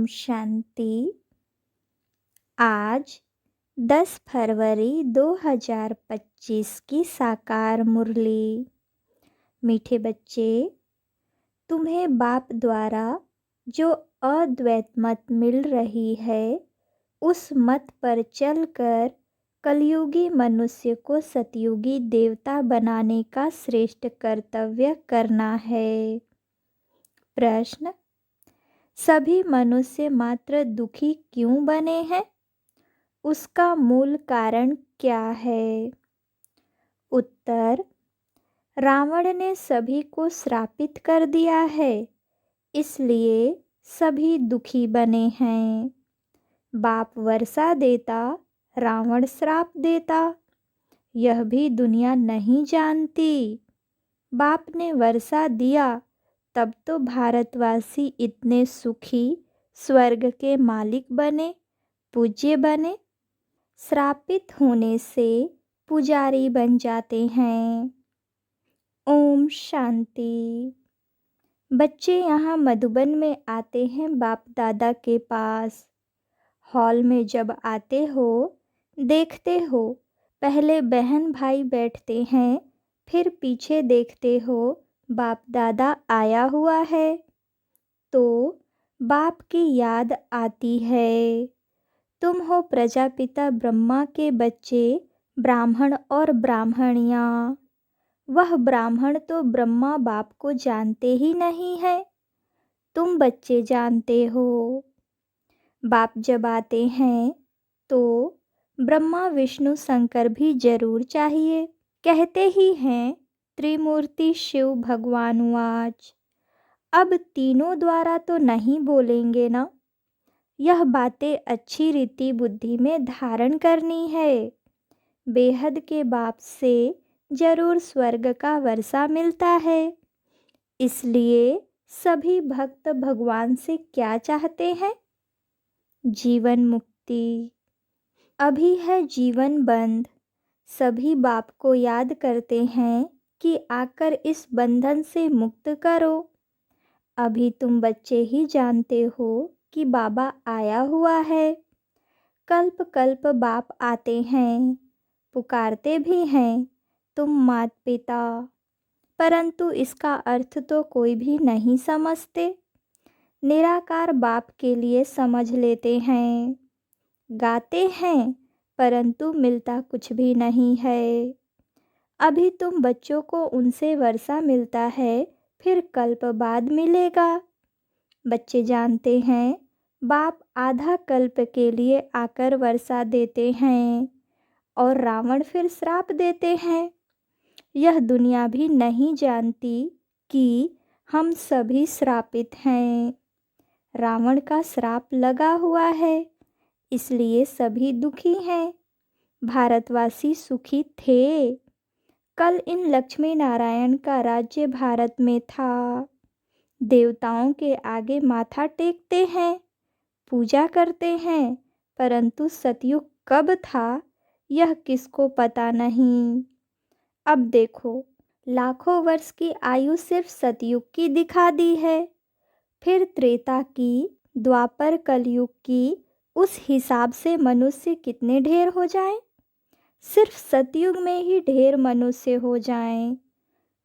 शांति। आज 10 फरवरी 2025 की साकार मुरली। मीठे बच्चे, तुम्हें बाप द्वारा जो अद्वैत मत मिल रही है, उस मत पर चलकर कलयुगी मनुष्य को सतयुगी देवता बनाने का श्रेष्ठ कर्तव्य करना है। प्रश्न: सभी मनुष्य मात्र दुखी क्यों बने हैं? उसका मूल कारण क्या है? उत्तर: रावण ने सभी को श्रापित कर दिया है, इसलिए सभी दुखी बने हैं। बाप वर्षा देता, रावण श्राप देता, यह भी दुनिया नहीं जानती। बाप ने वर्षा दिया, तब तो भारतवासी इतने सुखी, स्वर्ग के मालिक बने, पूज्य बने। श्रापित होने से पुजारी बन जाते हैं। ओम शांति। बच्चे यहाँ मधुबन में आते हैं बाप दादा के पास। हॉल में जब आते हो, देखते हो पहले बहन भाई बैठते हैं, फिर पीछे देखते हो बाप दादा आया हुआ है, तो बाप की याद आती है। तुम हो प्रजापिता ब्रह्मा के बच्चे, ब्राह्मण और ब्राह्मणियाँ। वह ब्राह्मण तो ब्रह्मा बाप को जानते ही नहीं है, तुम बच्चे जानते हो। बाप जब आते हैं तो ब्रह्मा विष्णु शंकर भी जरूर चाहिए। कहते ही हैं त्रिमूर्ति शिव भगवान वाच। अब तीनों द्वारा तो नहीं बोलेंगे ना, यह बातें अच्छी रीति बुद्धि में धारण करनी है। बेहद के बाप से जरूर स्वर्ग का वर्षा मिलता है, इसलिए सभी भक्त भगवान से क्या चाहते हैं? जीवन मुक्ति। अभी है जीवन बंद, सभी बाप को याद करते हैं कि आकर इस बंधन से मुक्त करो। अभी तुम बच्चे ही जानते हो कि बाबा आया हुआ है। कल्प कल्प बाप आते हैं, पुकारते भी हैं तुम मात पिता, परंतु इसका अर्थ तो कोई भी नहीं समझते। निराकार बाप के लिए समझ लेते हैं। गाते हैं परंतु मिलता कुछ भी नहीं है। अभी तुम बच्चों को उनसे वर्षा मिलता है, फिर कल्प बाद मिलेगा। बच्चे जानते हैं बाप आधा कल्प के लिए आकर वर्षा देते हैं और रावण फिर श्राप देते हैं। यह दुनिया भी नहीं जानती कि हम सभी श्रापित हैं। रावण का श्राप लगा हुआ है, इसलिए सभी दुखी हैं। भारतवासी सुखी थे। कल इन लक्ष्मी नारायण का राज्य भारत में था। देवताओं के आगे माथा टेकते हैं, पूजा करते हैं, परंतु सतयुग कब था यह किसको पता नहीं। अब देखो, लाखों वर्ष की आयु सिर्फ सतयुग की दिखा दी है, फिर त्रेता की, द्वापर कलयुग की, उस हिसाब से मनुष्य कितने ढेर हो जाएं? सिर्फ सतयुग में ही ढेर मनुष्य हो जाएं।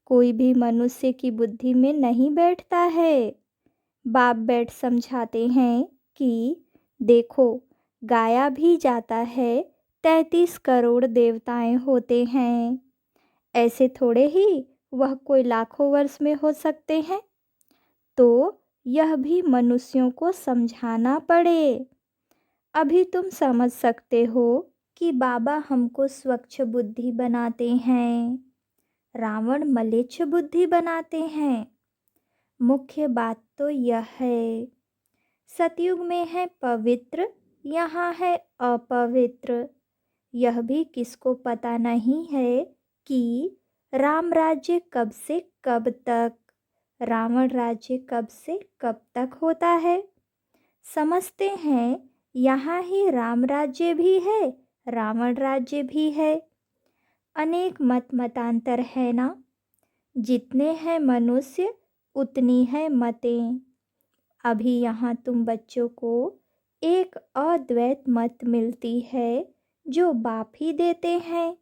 कोई भी मनुष्य की बुद्धि में नहीं बैठता है। बाप बैठ समझाते हैं कि देखो, गाया भी जाता है 33 करोड़ देवताएं होते हैं, ऐसे थोड़े ही वह कोई लाखों वर्ष में हो सकते हैं। तो यह भी मनुष्यों को समझाना पड़े। अभी तुम समझ सकते हो कि बाबा हमको स्वच्छ बुद्धि बनाते हैं, रावण मलेच्छ बुद्धि बनाते हैं। मुख्य बात तो यह है, सतयुग में है पवित्र, यहाँ है अपवित्र। यह भी किसको पता नहीं है कि राम राज्य कब से कब तक, रावण राज्य कब से कब तक होता है। समझते हैं यहाँ ही राम राज्य भी है, रावण राज्य भी है। अनेक मत मतांतर है ना। जितने हैं मनुष्य उतनी है मतें। अभी यहाँ तुम बच्चों को एक अद्वैत मत मिलती है जो बाप ही देते हैं।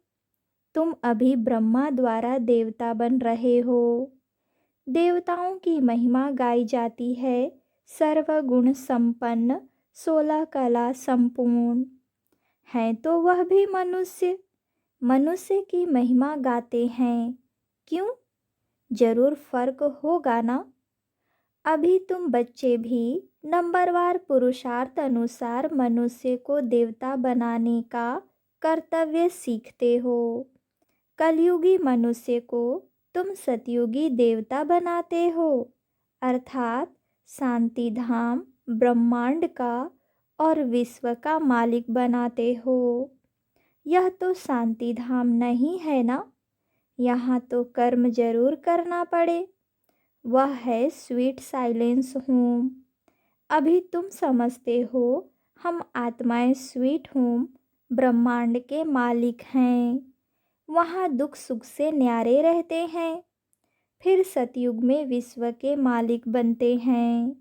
तुम अभी ब्रह्मा द्वारा देवता बन रहे हो। देवताओं की महिमा गाई जाती है, सर्वगुण संपन्न, 16 कला संपूर्ण। हैं तो वह भी मनुष्य, मनुष्य की महिमा गाते हैं। क्यों? जरूर फर्क होगा ना। अभी तुम बच्चे भी नंबरवार पुरुषार्थ अनुसार मनुष्य को देवता बनाने का कर्तव्य सीखते हो। कलयुगी मनुष्य को तुम सतयुगी देवता बनाते हो, अर्थात शांति धाम, ब्रह्मांड का और विश्व का मालिक बनाते हो। यह तो शांति धाम नहीं है ना। यहाँ तो कर्म जरूर करना पड़े। वह है स्वीट साइलेंस होम। अभी तुम समझते हो हम आत्माएं स्वीट होम ब्रह्मांड के मालिक हैं। वहाँ दुख सुख से न्यारे रहते हैं। फिर सतयुग में विश्व के मालिक बनते हैं।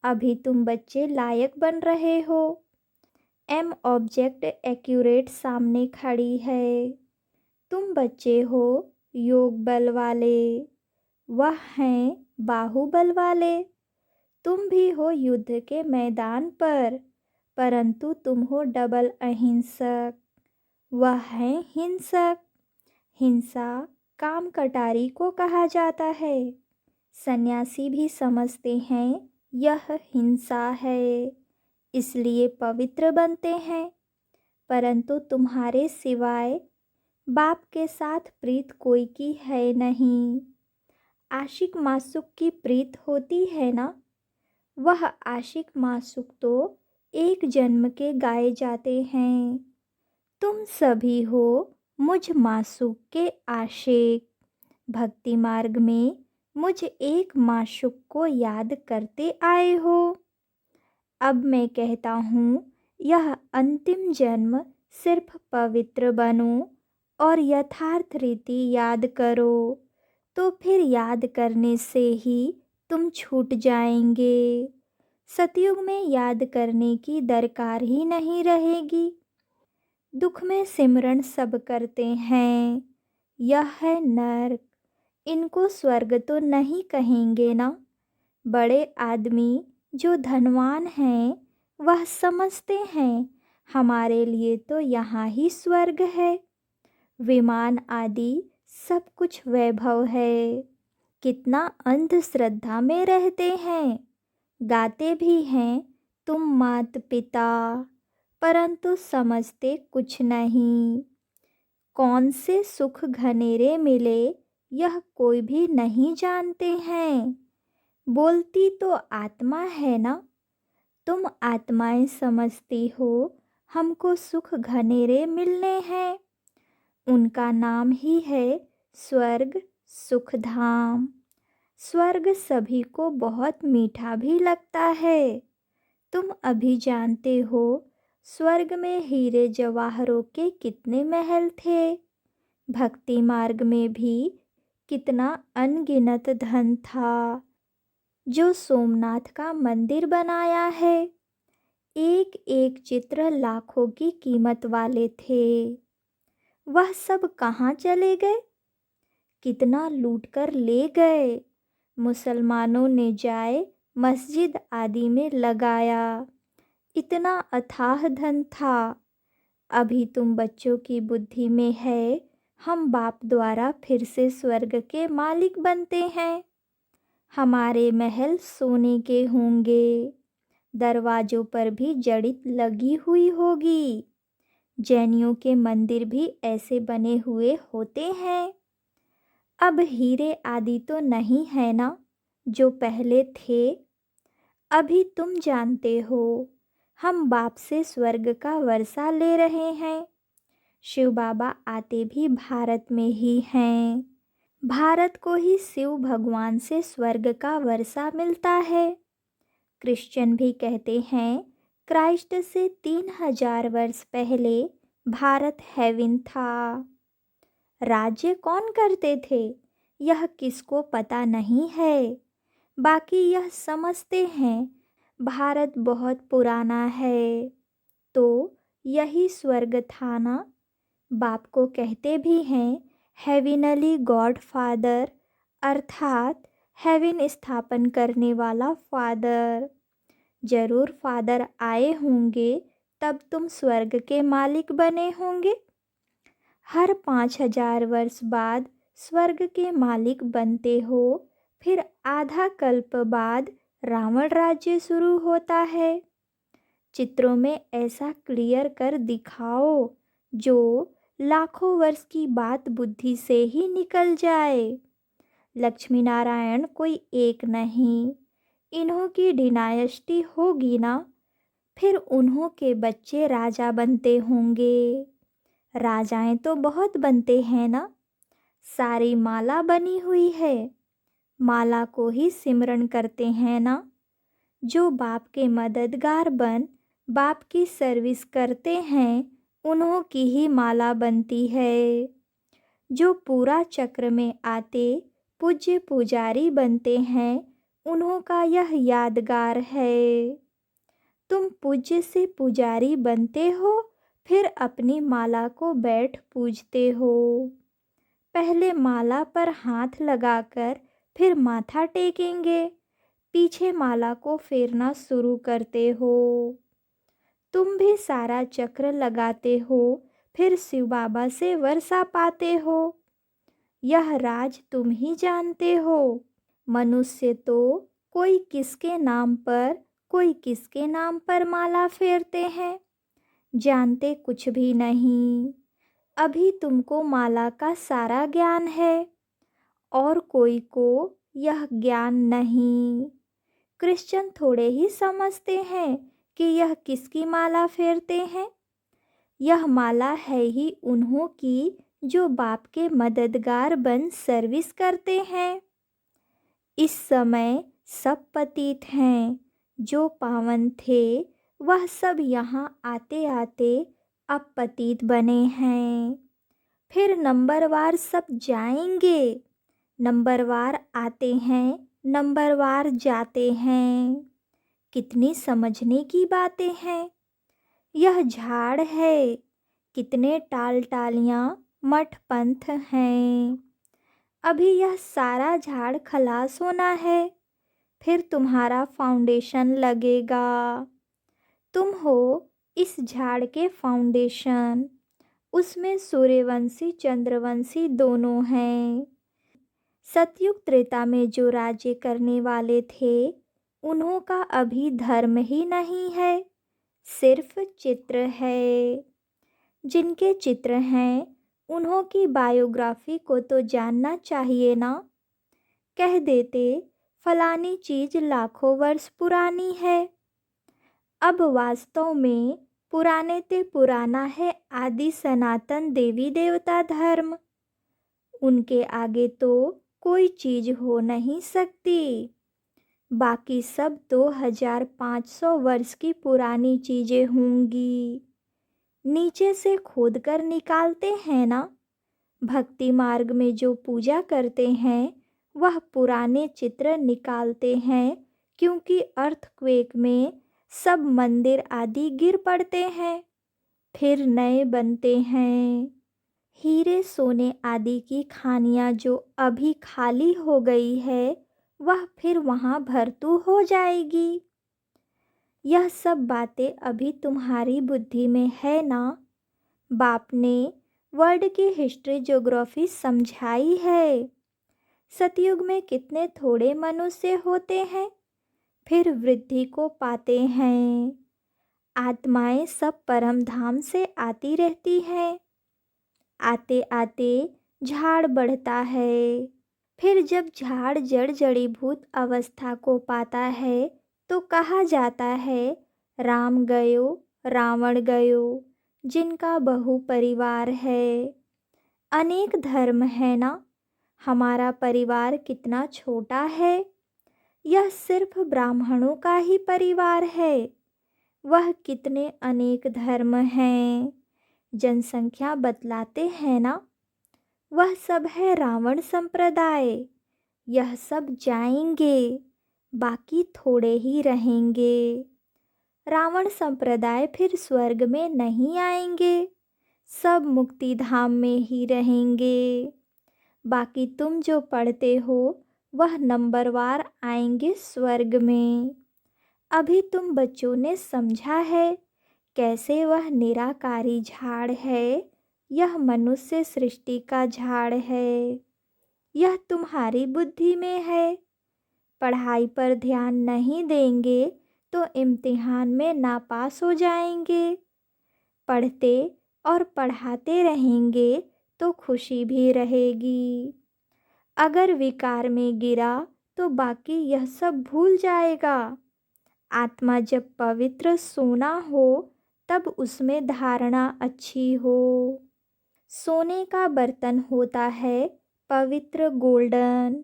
अभी तुम बच्चे लायक बन रहे हो। एम ऑब्जेक्ट एक्यूरेट सामने खड़ी है। तुम बच्चे हो योग बल वाले, वह हैं बाहुबल वाले। तुम भी हो युद्ध के मैदान पर, परंतु तुम हो डबल अहिंसक, वह है हिंसक। हिंसा काम कटारी को कहा जाता है। सन्यासी भी समझते हैं यह हिंसा है, इसलिए पवित्र बनते हैं। परंतु तुम्हारे सिवाय बाप के साथ प्रीत कोई की है नहीं। आशिक मासूक की प्रीत होती है ना। वह आशिक मासूक तो एक जन्म के गाए जाते हैं। तुम सभी हो मुझ मासूक के आशिक। भक्ति मार्ग में मुझ एक माशूक को याद करते आए हो। अब मैं कहता हूँ यह अंतिम जन्म सिर्फ पवित्र बनो और यथार्थ रीति याद करो, तो फिर याद करने से ही तुम छूट जाएंगे। सतयुग में याद करने की दरकार ही नहीं रहेगी। दुख में सिमरन सब करते हैं। यह है नर्क। इनको स्वर्ग तो नहीं कहेंगे ना। बड़े आदमी जो धनवान हैं वह समझते हैं हमारे लिए तो यहाँ ही स्वर्ग है। विमान आदि सब कुछ वैभव है। कितना अंधश्रद्धा में रहते हैं। गाते भी हैं तुम मात पिता, परंतु समझते कुछ नहीं। कौन से सुख घनेरे मिले यह कोई भी नहीं जानते हैं। बोलती तो आत्मा है ना। तुम आत्माएं समझती हो हमको सुख घनेरे मिलने हैं। उनका नाम ही है स्वर्ग सुख धाम। स्वर्ग सभी को बहुत मीठा भी लगता है। तुम अभी जानते हो स्वर्ग में हीरे जवाहरों के कितने महल थे। भक्ति मार्ग में भी कितना अनगिनत धन था। जो सोमनाथ का मंदिर बनाया है, एक एक चित्र लाखों की कीमत वाले थे। वह सब कहाँ चले गए? कितना लूट कर ले गए। मुसलमानों ने जाए मस्जिद आदि में लगाया। इतना अथाह धन था। अभी तुम बच्चों की बुद्धि में है हम बाप द्वारा फिर से स्वर्ग के मालिक बनते हैं। हमारे महल सोने के होंगे। दरवाज़ों पर भी जड़ित लगी हुई होगी। जैनियों के मंदिर भी ऐसे बने हुए होते हैं। अब हीरे आदि तो नहीं है ना जो पहले थे। अभी तुम जानते हो हम बाप से स्वर्ग का वर्षा ले रहे हैं। शिव बाबा आते भी भारत में ही हैं। भारत को ही शिव भगवान से स्वर्ग का वर्षा मिलता है। क्रिश्चियन भी कहते हैं क्राइस्ट से 3000 वर्ष पहले भारत हेवन था। राज्य कौन करते थे यह किसको पता नहीं है। बाकी यह समझते हैं भारत बहुत पुराना है, तो यही स्वर्ग था ना। बाप को कहते भी हैं हेविनली गॉड फादर, अर्थात हेवन स्थापन करने वाला फादर। जरूर फादर आए होंगे, तब तुम स्वर्ग के मालिक बने होंगे। हर 5,000 वर्ष बाद स्वर्ग के मालिक बनते हो, फिर आधा कल्प बाद रावण राज्य शुरू होता है। चित्रों में ऐसा क्लियर कर दिखाओ जो लाखों वर्ष की बात बुद्धि से ही निकल जाए। लक्ष्मी नारायण कोई एक नहीं, इन्हों की डिनायस्टी होगी ना, फिर उन्हों के बच्चे राजा बनते होंगे। राजाएं तो बहुत बनते हैं ना। सारी माला बनी हुई है, माला को ही सिमरन करते हैं ना। जो बाप के मददगार बन बाप की सर्विस करते हैं, उन्हों की ही माला बनती है। जो पूरा चक्र में आते पूज्य पुजारी बनते हैं, उन्हों का यह यादगार है। तुम पूज्य से पुजारी बनते हो, फिर अपनी माला को बैठ पूजते हो। पहले माला पर हाथ लगाकर फिर माथा टेकेंगे, पीछे माला को फेरना शुरू करते हो। तुम भी सारा चक्र लगाते हो, फिर शिव बाबा से वर्षा पाते हो। यह राज तुम ही जानते हो। मनुष्य तो कोई किसके नाम पर कोई किसके नाम पर माला फेरते हैं, जानते कुछ भी नहीं। अभी तुमको माला का सारा ज्ञान है, और कोई को यह ज्ञान नहीं। क्रिश्चियन थोड़े ही समझते हैं कि यह किसकी माला फेरते हैं। यह माला है ही उन्हों की जो बाप के मददगार बन सर्विस करते हैं। इस समय सब पतित हैं, जो पावन थे वह सब यहाँ आते आते अब पतित बने हैं। फिर नंबरवार सब जाएंगे, नंबरवार आते हैं, नंबरवार जाते हैं। कितनी समझने की बातें हैं। यह झाड़ है, कितने टाल टालियाँ मठ पंथ हैं। अभी यह सारा झाड़ खलास होना है, फिर तुम्हारा फाउंडेशन लगेगा। तुम हो इस झाड़ के फाउंडेशन, उसमें सूर्यवंशी चंद्रवंशी दोनों हैं। सतयुग त्रेता में जो राज्य करने वाले थे, उन्हों का अभी धर्म ही नहीं है, सिर्फ चित्र है। जिनके चित्र हैं, उन्हों की बायोग्राफी को तो जानना चाहिए ना। कह देते फलानी चीज़ लाखों वर्ष पुरानी है। अब वास्तव में पुराने ते पुराना है आदि सनातन देवी देवता धर्म। उनके आगे तो कोई चीज़ हो नहीं सकती। बाकी सब 2500 वर्ष की पुरानी चीज़ें होंगी। नीचे से खोद कर निकालते हैं ना। भक्ति मार्ग में जो पूजा करते हैं, वह पुराने चित्र निकालते हैं, क्योंकि अर्थक्वेक में सब मंदिर आदि गिर पड़ते हैं, फिर नए बनते हैं। हीरे सोने आदि की खानियाँ जो अभी खाली हो गई है, वह फिर वहाँ भरतू हो जाएगी। यह सब बातें अभी तुम्हारी बुद्धि में है ना। बाप ने वर्ल्ड की हिस्ट्री ज्योग्राफी समझाई है। सतयुग में कितने थोड़े मनुष्य होते हैं, फिर वृद्धि को पाते हैं। आत्माएं सब परम धाम से आती रहती हैं। आते आते झाड़ बढ़ता है, फिर जब झाड़ जड़ जड़ीभूत अवस्था को पाता है, तो कहा जाता है राम गयो रावण गयो, जिनका बहु परिवार है। अनेक धर्म है ना। हमारा परिवार कितना छोटा है। यह सिर्फ ब्राह्मणों का ही परिवार है। वह कितने अनेक धर्म हैं। जनसंख्या बतलाते हैं ना। वह सब है रावण संप्रदाय। यह सब जाएंगे, बाकी थोड़े ही रहेंगे। रावण संप्रदाय फिर स्वर्ग में नहीं आएंगे, सब मुक्ति धाम में ही रहेंगे। बाकी तुम जो पढ़ते हो वह नंबरवार आएंगे स्वर्ग में। अभी तुम बच्चों ने समझा है कैसे वह निराकारी झाड़ है, यह मनुष्य सृष्टि का झाड़ है। यह तुम्हारी बुद्धि में है। पढ़ाई पर ध्यान नहीं देंगे तो इम्तिहान में नापास हो जाएंगे। पढ़ते और पढ़ाते रहेंगे तो खुशी भी रहेगी। अगर विकार में गिरा तो बाकी यह सब भूल जाएगा। आत्मा जब पवित्र सोना हो तब उसमें धारणा अच्छी हो। सोने का बर्तन होता है पवित्र गोल्डन।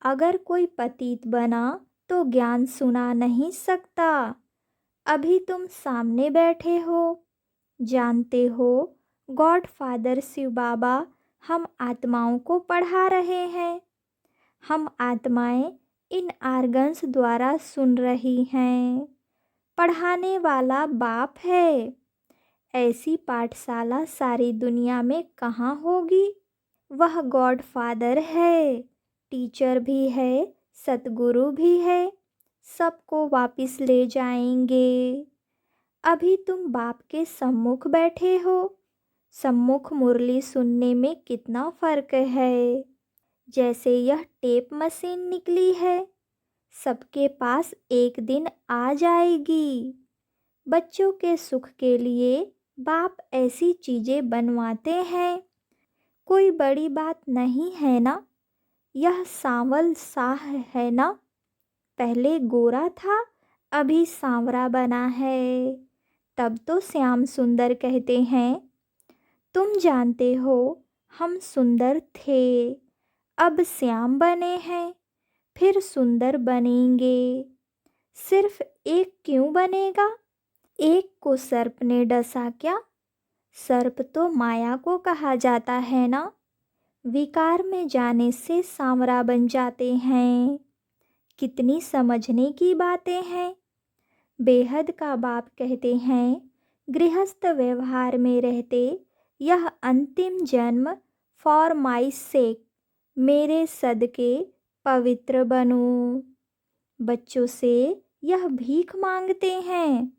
अगर कोई पतित बना तो ज्ञान सुना नहीं सकता। अभी तुम सामने बैठे हो, जानते हो गॉड फादर शिव बाबा हम आत्माओं को पढ़ा रहे हैं। हम आत्माएं इन आर्गन्स द्वारा सुन रही हैं। पढ़ाने वाला बाप है। ऐसी पाठशाला सारी दुनिया में कहाँ होगी। वह गॉड फादर है, टीचर भी है, सतगुरु भी है, सबको वापिस ले जाएंगे। अभी तुम बाप के सम्मुख बैठे हो। सम्मुख मुरली सुनने में कितना फ़र्क है। जैसे यह टेप मशीन निकली है, सबके पास एक दिन आ जाएगी। बच्चों के सुख के लिए बाप ऐसी चीज़ें बनवाते हैं, कोई बड़ी बात नहीं है ना। यह सांवल साह है ना, पहले गोरा था अभी सांवरा बना है, तब तो श्याम सुंदर कहते हैं। तुम जानते हो हम सुंदर थे, अब श्याम बने हैं, फिर सुंदर बनेंगे। सिर्फ एक क्यों बनेगा? एक को सर्प ने डसा क्या? सर्प तो माया को कहा जाता है ना। विकार में जाने से सांवरा बन जाते हैं। कितनी समझने की बातें हैं। बेहद का बाप कहते हैं, गृहस्थ व्यवहार में रहते यह अंतिम जन्म फॉर माई सेक, मेरे सदके पवित्र बनो। बच्चों से यह भीख मांगते हैं,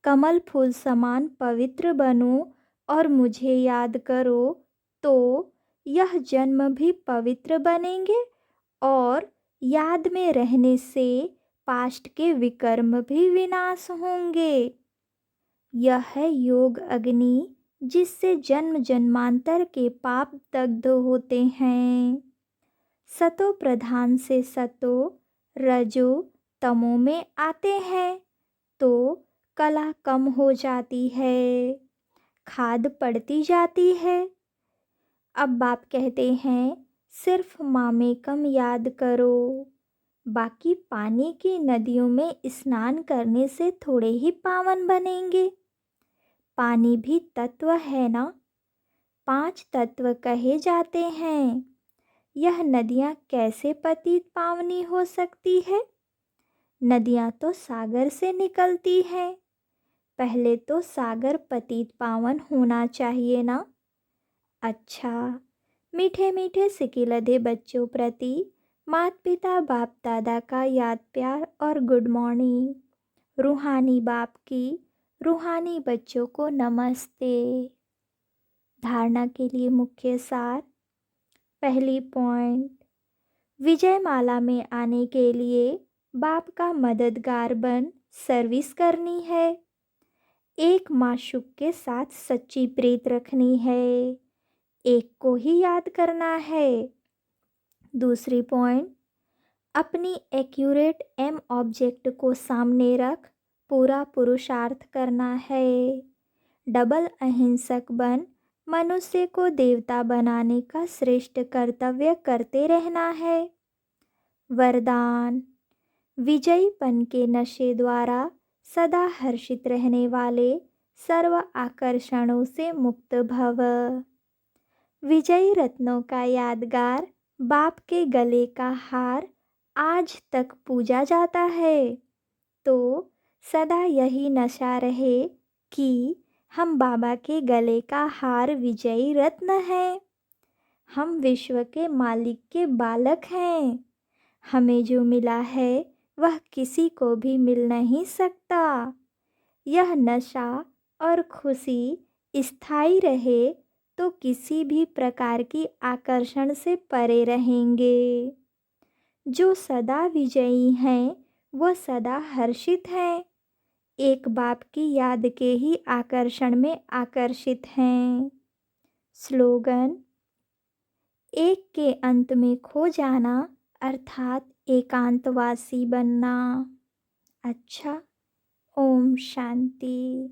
कमल फूल समान पवित्र बनो और मुझे याद करो, तो यह जन्म भी पवित्र बनेंगे और याद में रहने से पास्ट के विकर्म भी विनाश होंगे। यह है योग अग्नि, जिससे जन्म जन्मांतर के पाप दग्ध होते हैं। सतो प्रधान से सतो रजो तमो में आते हैं तो कला कम हो जाती है, खाद पड़ती जाती है। अब बाप कहते हैं सिर्फ मामेकम याद करो, बाकी पानी की नदियों में स्नान करने से थोड़े ही पावन बनेंगे। पानी भी तत्व है ना, 5 तत्व कहे जाते हैं। यह नदियाँ कैसे पतित पावनी हो सकती है? नदियाँ तो सागर से निकलती हैं, पहले तो सागर पतित पावन होना चाहिए ना। अच्छा, मीठे मीठे सिकिलधे बच्चों प्रति माता पिता बाप दादा का याद प्यार और गुड मॉर्निंग। रूहानी बाप की रूहानी बच्चों को नमस्ते। धारणा के लिए मुख्य सार। पहली पॉइंट, विजय माला में आने के लिए बाप का मददगार बन सर्विस करनी है। एक माशूक के साथ सच्ची प्रीत रखनी है, एक को ही याद करना है। दूसरी पॉइंट, अपनी एक्यूरेट एम ऑब्जेक्ट को सामने रख पूरा पुरुषार्थ करना है। डबल अहिंसक बन मनुष्य को देवता बनाने का श्रेष्ठ कर्तव्य करते रहना है। वरदान, विजयीपन के नशे द्वारा सदा हर्षित रहने वाले सर्व आकर्षणों से मुक्त भव। विजयी रत्नों का यादगार, बाप के गले का हार आज तक पूजा जाता है, तो सदा यही नशा रहे कि हम बाबा के गले का हार विजयी रत्न हैं। हम विश्व के मालिक के बालक हैं। हमें जो मिला है वह किसी को भी मिल नहीं सकता। यह नशा और खुशी स्थायी रहे तो किसी भी प्रकार की आकर्षण से परे रहेंगे। जो सदा विजयी हैं वह सदा हर्षित हैं। एक बाप की याद के ही आकर्षण में आकर्षित हैं। स्लोगन: एक के अंत में खो जाना अर्थात एकांतवासी बनना। अच्छा, ओम शांति।